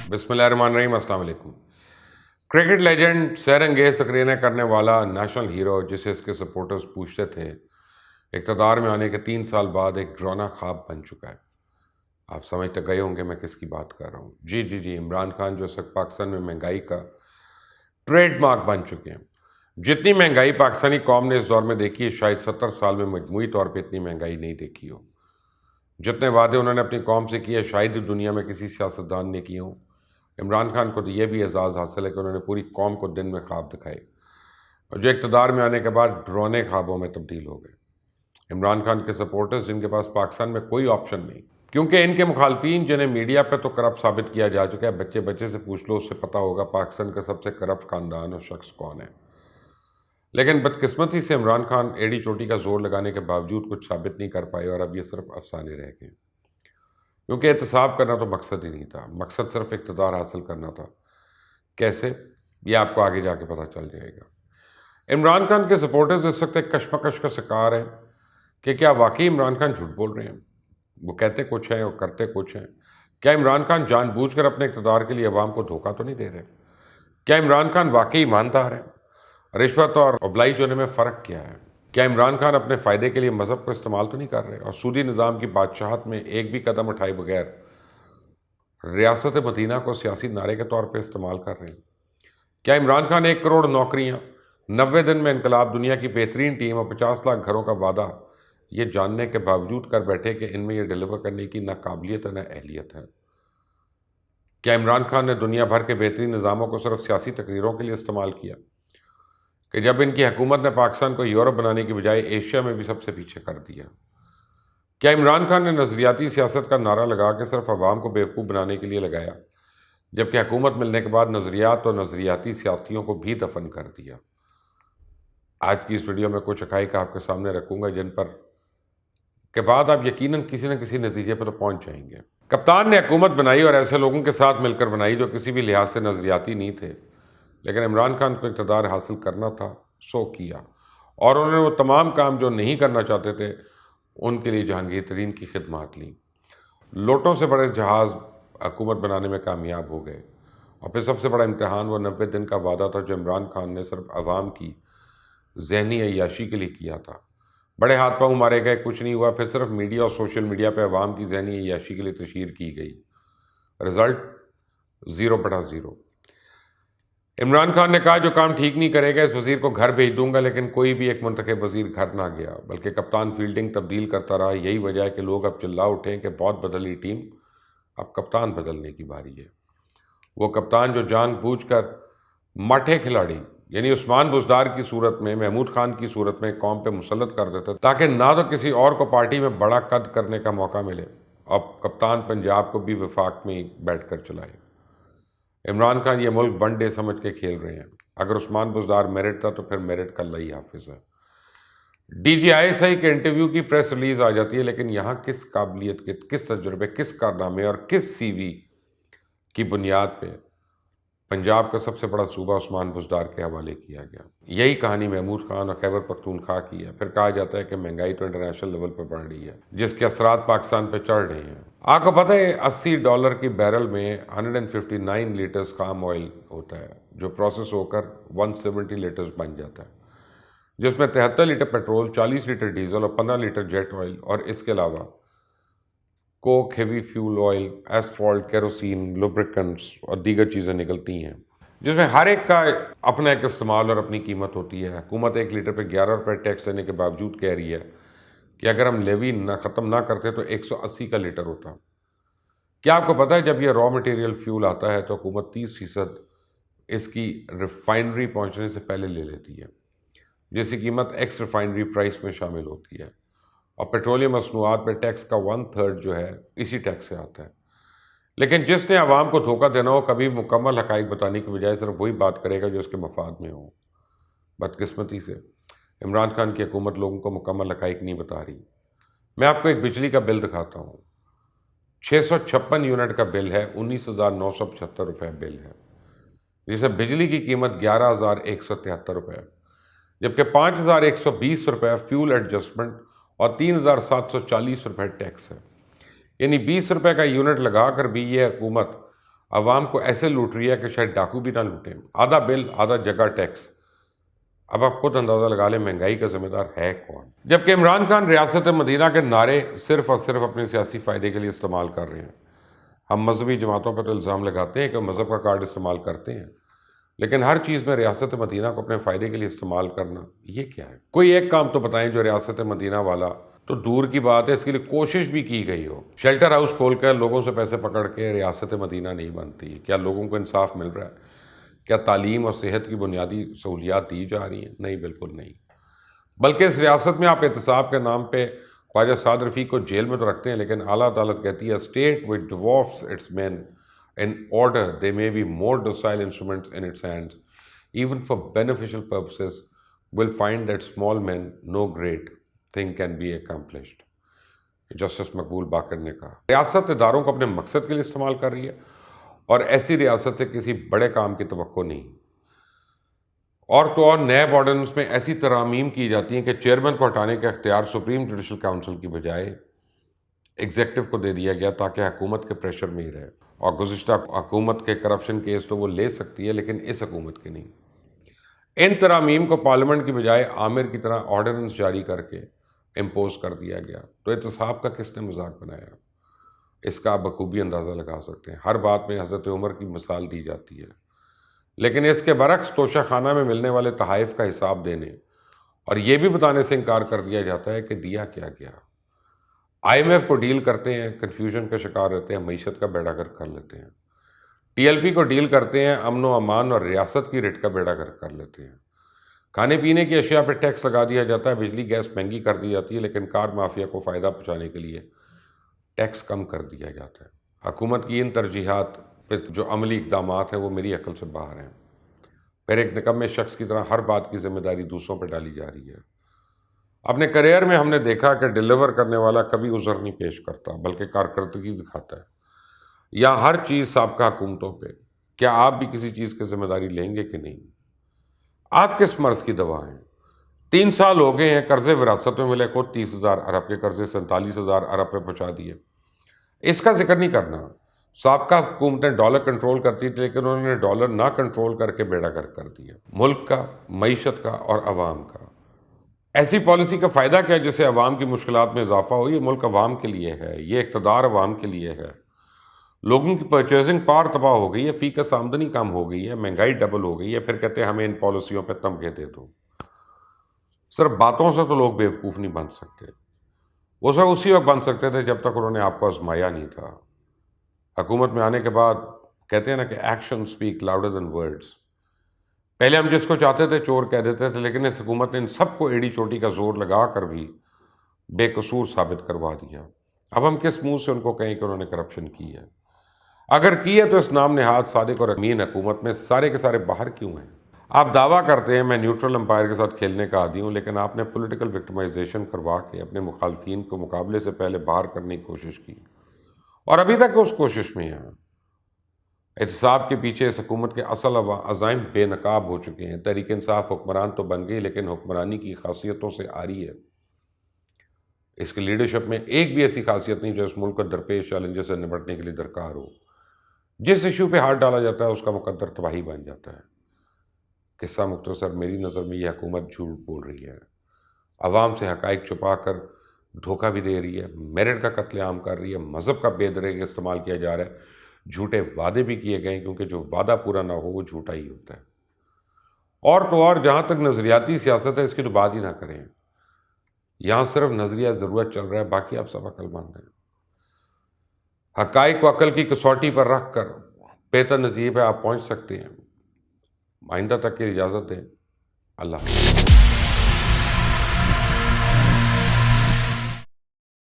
बिस्मिल्लाहिर्रहमानिर्रहीम, अस्सलाम वालेकुम। क्रिकेट लेजेंड सैर अंगेज तकरीरें करने वाला नेशनल हीरो जिसे इसके सपोर्टर्स पूछते थे, इक़्तिदार में आने के 3 साल बाद एक डरावना ख्वाब बन चुका है। आप समझ तक गए होंगे मैं किसकी बात कर रहा हूँ। जी, इमरान खान जो इस वक्त पाकिस्तान में महंगाई का ट्रेडमार्क बन चुके हैं। जितनी महंगाई पाकिस्तानी कौम ने इस दौर में देखी है, शायद 70 साल में मजमूई तौर पर इतनी महंगाई नहीं देखी हो। जितने वादे उन्होंने अपनी कौम से किए, शायद ही दुनिया में किसी सियासतदान ने किए हों। इमरान खान को तो यह भी एजाज़ हासिल है कि उन्होंने पूरी कौम को दिन में ख्वाब दिखाए और जो इक़्तिदार में आने के बाद डरावने ख्वाबों में तब्दील हो गए। इमरान खान के सपोर्टर्स जिनके पास पाकिस्तान में कोई ऑप्शन नहीं, क्योंकि इनके मुखालफिन जिन्हें मीडिया पर तो करप्ट साबित किया जा चुका है, बच्चे बच्चे से पूछ लो, उससे पता होगा पाकिस्तान का सबसे करप्ट ख़ानदान और शख्स कौन है। लेकिन बदकिस्मती से इमरान खान एड़ी चोटी का जोर लगाने के बावजूद कुछ साबित नहीं कर पाए और अब ये सिर्फ अफसाने रह गए, क्योंकि एहतसाब करना तो मकसद ही नहीं था। मकसद सिर्फ इक़्तिदार हासिल करना था। कैसे, ये आपको आगे जाके पता चल जाएगा। इमरान खान के सपोर्टर्स इस वक्त एक कशमकश का शिकार हैं कि क्या वाकई इमरान खान झूठ बोल रहे हैं। वो कहते कुछ हैं और करते कुछ हैं। क्या इमरान खान जानबूझकर अपने इक़्तिदार के लिए अवाम को धोखा तो नहीं दे रहे। क्या इमरान खान वाकई ईमानदार हैं। रिश्वत और ओबलाइज होने में फ़र्क क्या है। क्या इमरान खान अपने फ़ायदे के लिए मज़हब को इस्तेमाल तो नहीं कर रहे और सूदी निज़ाम की बादशाहत में एक भी कदम उठाए बगैर रियासत मदीना को सियासी नारे के तौर पर इस्तेमाल कर रहे हैं। क्या इमरान खान 1 करोड़ नौकरियां, 90 दिन में इनकलाब, दुनिया की बेहतरीन टीम और 50 लाख घरों का वादा ये जानने के बावजूद कर बैठे कि इनमें ये डिलीवर करने की ना काबिलियत है ना अहलियत है। क्या इमरान खान ने दुनिया भर के बेहतरीन निज़ामों को सिर्फ सियासी तकरीरों के लिए इस्तेमाल किया कि जब इनकी हुकूमत ने पाकिस्तान को यूरोप बनाने की बजाय एशिया में भी सबसे पीछे कर दिया। क्या इमरान खान ने नज़रियाती सियासत का नारा लगा के सिर्फ अवाम को बेवकूफ़ बनाने के लिए लगाया, जबकि हुकूमत मिलने के बाद नज़रियात और नज़रियाती सियासतियों को भी दफन कर दिया। आज की इस वीडियो में कुछ हक़ाइक़ आपके सामने रखूँगा जिन पर के बाद आप यकीनन किसी न किसी नतीजे पर तो पहुँच जाएंगे। कप्तान ने हुकूमत बनाई और ऐसे लोगों के साथ मिलकर बनाई जो किसी भी लिहाज से नज़रियाती नहीं थे, लेकिन इमरान खान को इक़्तिदार हासिल करना था, सो किया। और उन्होंने वो तमाम काम जो नहीं करना चाहते थे उनके लिए जहांगीर तरीन की खिदमत ली। लोटों से बड़े जहाज़ हुकूमत बनाने में कामयाब हो गए। और फिर सबसे बड़ा इम्तहान वो 90 दिन का वादा था जो इमरान खान ने सिर्फ अवाम की ज़हनी अय्याशी के लिए किया था। बड़े हाथ पाँव मारे गए, कुछ नहीं हुआ। फिर सिर्फ मीडिया और सोशल मीडिया पर अवाम की ज़हनी अय्याशी के लिए तशहीर की गई। रिज़ल्ट 0/0। इमरान खान ने कहा जो काम ठीक नहीं करेगा इस वज़ीर को घर भेज दूंगा, लेकिन कोई भी एक मुंतखब वज़ीर घर ना गया, बल्कि कप्तान फील्डिंग तब्दील करता रहा। यही वजह है कि लोग अब चिल्ला उठें कि बहुत बदली टीम, अब कप्तान बदलने की बारी है। वो कप्तान जो जानबूझकर माठे खिलाड़ी यानी उस्मान बुज़दार की सूरत में, महमूद खान की सूरत में कौम पे मुसल्लत कर देता ताकि ना तो किसी और को पार्टी में बड़ा कद करने का मौका मिले, अब कप्तान पंजाब को भी वफाक में ही बैठ कर चलाए। इमरान खान ये मुल्क वन डे समझ के खेल रहे हैं। अगर उस्मान बुज़दार मेरिट था तो फिर मेरिट का अल्लाह ही हाफिज़ है। DGISI के इंटरव्यू की प्रेस रिलीज़ आ जाती है, लेकिन यहाँ किस काबिलियत के, किस तजुर्बे, किस कारनामे और किस CV की बुनियाद पे पंजाब का सबसे बड़ा सूबा उस्मान बुज़दार के हवाले किया गया। यही कहानी महमूद खान और खैबर पख्तूनख्वा की है। फिर कहा जाता है कि महंगाई तो इंटरनेशनल लेवल पर बढ़ रही है, जिसके असरात पाकिस्तान पर चढ़ रहे हैं। आपको पता है $80 की बैरल में 159 लीटर्स खाम ऑयल होता है, जो प्रोसेस होकर 170 लीटर्स बन जाता है, जिसमें 73 लीटर पेट्रोल, 40 लीटर डीजल और 15 लीटर जेट ऑयल और इसके अलावा Coke, heavy fuel oil, asphalt, kerosene, lubricants और दीगर चीज़ें निकलती हैं, जिसमें हर एक का अपना एक इस्तेमाल और अपनी कीमत होती है। हुकूमत 1 लीटर पे 11 रुपये टैक्स लेने के बावजूद कह रही है कि अगर हम लेवी ख़त्म ना करते तो 180 का लीटर होता। क्या आपको पता है जब यह रॉ मटेरियल फ्यूल आता है तो हुकूमत 30% इसकी रिफाइनरी पहुँचने से पहले ले लेती है, जिसकी कीमत एक्स रिफाइनरी प्राइस में शामिल होती है। और पेट्रोलियम मसनूआत पर टैक्स का 1/3 जो है इसी टैक्स से आता है। लेकिन जिसने आवाम को धोखा देना हो, कभी मुकम्मल हक़ाइक़ बताने की बजाय सिर्फ वही बात करेगा जो उसके मफाद में हो। बदकिस्मती से इमरान खान की हुकूमत लोगों को मुकम्मल हक़ाइक़ नहीं बता रही। मैं आपको एक बिजली का बिल दिखाता हूँ। 656 यूनिट का बिल है, 19,975 रुपये बिल है, जिसे बिजली की कीमत 11,173 रुपये, जबकि 5,120 रुपये फ्यूल एडजस्टमेंट और 3,740 रुपये टैक्स है। यानी 20 रुपये का यूनिट लगा कर भी ये हुकूमत عوام کو ایسے لوٹ رہی ہے کہ شاید ڈاکو بھی نہ لوٹیں. آدھا بل آدھا جگہ ٹیکس. اب آپ خود اندازہ لگا لیں مہنگائی کا ذمہ دار ہے کون. جبکہ عمران خان ریاست مدینہ کے نعرے صرف اور صرف اپنے سیاسی فائدے کے لیے استعمال کر رہے ہیں. ہم مذہبی جماعتوں پر الزام لگاتے ہیں کہ مذہب کا کارڈ استعمال کرتے ہیں، لیکن ہر چیز میں ریاست مدینہ کو اپنے فائدے کے لیے استعمال کرنا یہ کیا ہے؟ کوئی ایک کام تو بتائیں جو ریاست مدینہ والا تو دور کی بات ہے اس کے لیے کوشش بھی کی گئی ہو. شیلٹر ہاؤس کھول کر لوگوں سے پیسے پکڑ کے ریاست مدینہ نہیں بنتی. کیا لوگوں کو انصاف مل رہا ہے؟ کیا تعلیم اور صحت کی بنیادی سہولیات دی جا رہی ہیں؟ نہیں، بالکل نہیں. بلکہ اس ریاست میں آپ احتساب کے نام پہ خواجہ سعد رفیق کو جیل میں تو رکھتے ہیں، لیکن اعلیٰ عدالت کہتی ہے state which dwarfs its men in order they may be more docile instruments in its hands even for beneficial purposes will find that small men no great thing can be accomplished. Justice Maqbool Baqar نے کہا ریاست اداروں کو اپنے مقصد کے لیے استعمال کر رہی ہے اور ایسی ریاست سے کسی بڑے کام کی توقع نہیں. اور تو اور نیب آرڈیننس میں ایسی ترامیم کی جاتی ہیں کہ چیئرمین کو ہٹانے کا اختیار سپریم جوڈیشل کاؤنسل کی بجائے ایگزیکٹو کو دے دیا گیا تاکہ حکومت کے پریشر میں ہی رہے. اور گزشتہ حکومت کے کرپشن کیس تو وہ لے سکتی ہے لیکن اس حکومت کے نہیں. ان ترامیم کو پارلیمنٹ کی بجائے عامر کی طرح آرڈیننس جاری کر کے امپوز کر دیا گیا. تو احتساب کا کس نے مذاق بنایا؟ اس کا آپ بخوبی اندازہ لگا سکتے ہیں. ہر بات میں حضرت عمر کی مثال دی جاتی ہے، لیکن اس کے برعکس توشہ خانہ میں ملنے والے تحائف کا حساب دینے اور یہ بھی بتانے سے انکار کر دیا جاتا ہے کہ دیا کیا گیا. IMF کو ڈیل کرتے ہیں، کنفیوژن کا شکار رہتے ہیں، معیشت کا بیڑا گرک کر لیتے ہیں. TLP کو ڈیل کرتے ہیں، امن و امان اور ریاست کی ریٹ کا بیڑا گرک کر لیتے ہیں. کھانے پینے کی اشیاء پہ ٹیکس لگا دیا جاتا ہے، بجلی گیس مہنگی کر دی جاتی ہے، لیکن کار مافیا کو فائدہ پہنچانے کے لیے ٹیکس کم کر دیا جاتا ہے. حکومت کی ان ترجیحات پہ جو عملی اقدامات ہیں وہ میری عقل سے باہر ہیں. پھر ایک نکمے شخص کی طرح ہر بات کی ذمہ داری دوسروں پہ ڈالی جا رہی ہے. اپنے کریئر میں ہم نے دیکھا کہ ڈیلیور کرنے والا کبھی عذر نہیں پیش کرتا بلکہ کارکردگی دکھاتا ہے. یا ہر چیز سابقہ حکومتوں پہ. کیا آپ بھی کسی چیز کی ذمہ داری لیں گے کہ نہیں؟ آپ کس مرض کی دوا ہیں؟ 3 سال ہو گئے ہیں قرضے وراثت میں ملے، خود 30,000 ارب کے قرضے 47,000 ارب پہ پہنچا دیے. اس کا ذکر نہیں کرنا. سابقہ حکومتیں ڈالر کنٹرول کرتی تھی لیکن انہوں نے ڈالر نہ کنٹرول کر کے بیڑا گرک کر دیا ملک کا، معیشت کا اور عوام کا. ایسی پالیسی کا فائدہ کیا ہے جس سے عوام کی مشکلات میں اضافہ ہو؟ یہ ملک عوام کے لیے ہے، یہ اقتدار عوام کے لیے ہے. لوگوں کی پرچیزنگ پاور تباہ ہو گئی ہے، فی کس آمدنی کم ہو گئی ہے، مہنگائی ڈبل ہو گئی ہے، پھر کہتے ہیں ہمیں ان پالیسیوں پہ تمغے دے دو. صرف باتوں سے تو لوگ بیوقوف نہیں بن سکتے. وہ سب اسی وقت بن سکتے تھے جب تک انہوں نے آپ کو آزمایا نہیں تھا. حکومت میں آنے کے بعد کہتے ہیں نا کہ action speak louder than words. پہلے ہم جس کو چاہتے تھے چور کہہ دیتے تھے، لیکن اس حکومت نے ان سب کو ایڑی چوٹی کا زور لگا کر بھی بے قصور ثابت کروا دیا. اب ہم کس منہ سے ان کو کہیں کہ انہوں نے کرپشن کی ہے؟ اگر کی ہے تو اس نام نہاد صادق اور امین حکومت میں سارے کے سارے باہر کیوں ہیں؟ آپ دعویٰ کرتے ہیں میں نیوٹرل امپائر کے ساتھ کھیلنے کا عادی ہوں، لیکن آپ نے پولیٹیکل وکٹمائزیشن کروا کے اپنے مخالفین کو مقابلے سے پہلے باہر کرنے کی کوشش کی اور ابھی تک اس کوشش میں ہیں. احتساب کے پیچھے اس حکومت کے اصل عزائم بے نقاب ہو چکے ہیں. تحریک انصاف حکمران تو بن گئی لیکن حکمرانی کی خاصیتوں سے آری ہے. اس کی لیڈرشپ میں ایک بھی ایسی خاصیت نہیں جو اس ملک کو درپیش چیلنجز سے نمٹنے کے لیے درکار ہو. جس ایشو پہ ہاتھ ڈالا جاتا ہے اس کا مقدر تباہی بن جاتا ہے. قصہ مختصر، میری نظر میں یہ حکومت جھوٹ بول رہی ہے، عوام سے حقائق چھپا کر دھوکہ بھی دے رہی ہے، میرٹ کا قتل عام کر رہی ہے، مذہب کا بے دریغ استعمال کیا جا رہا ہے، جھوٹے وعدے بھی کیے گئے ہیں کیونکہ جو وعدہ پورا نہ ہو وہ جھوٹا ہی ہوتا ہے. اور تو اور جہاں تک نظریاتی سیاست ہے اس کی تو بات ہی نہ کریں. یہاں صرف نظریہ ضرورت چل رہا ہے، باقی آپ سب عقل مند ہیں. حقائق کو عقل کی کسوٹی پر رکھ کر بہتر نتیجے پہ آپ پہنچ سکتے ہیں. آئندہ تک کی اجازت دیں. اللہ حافظ.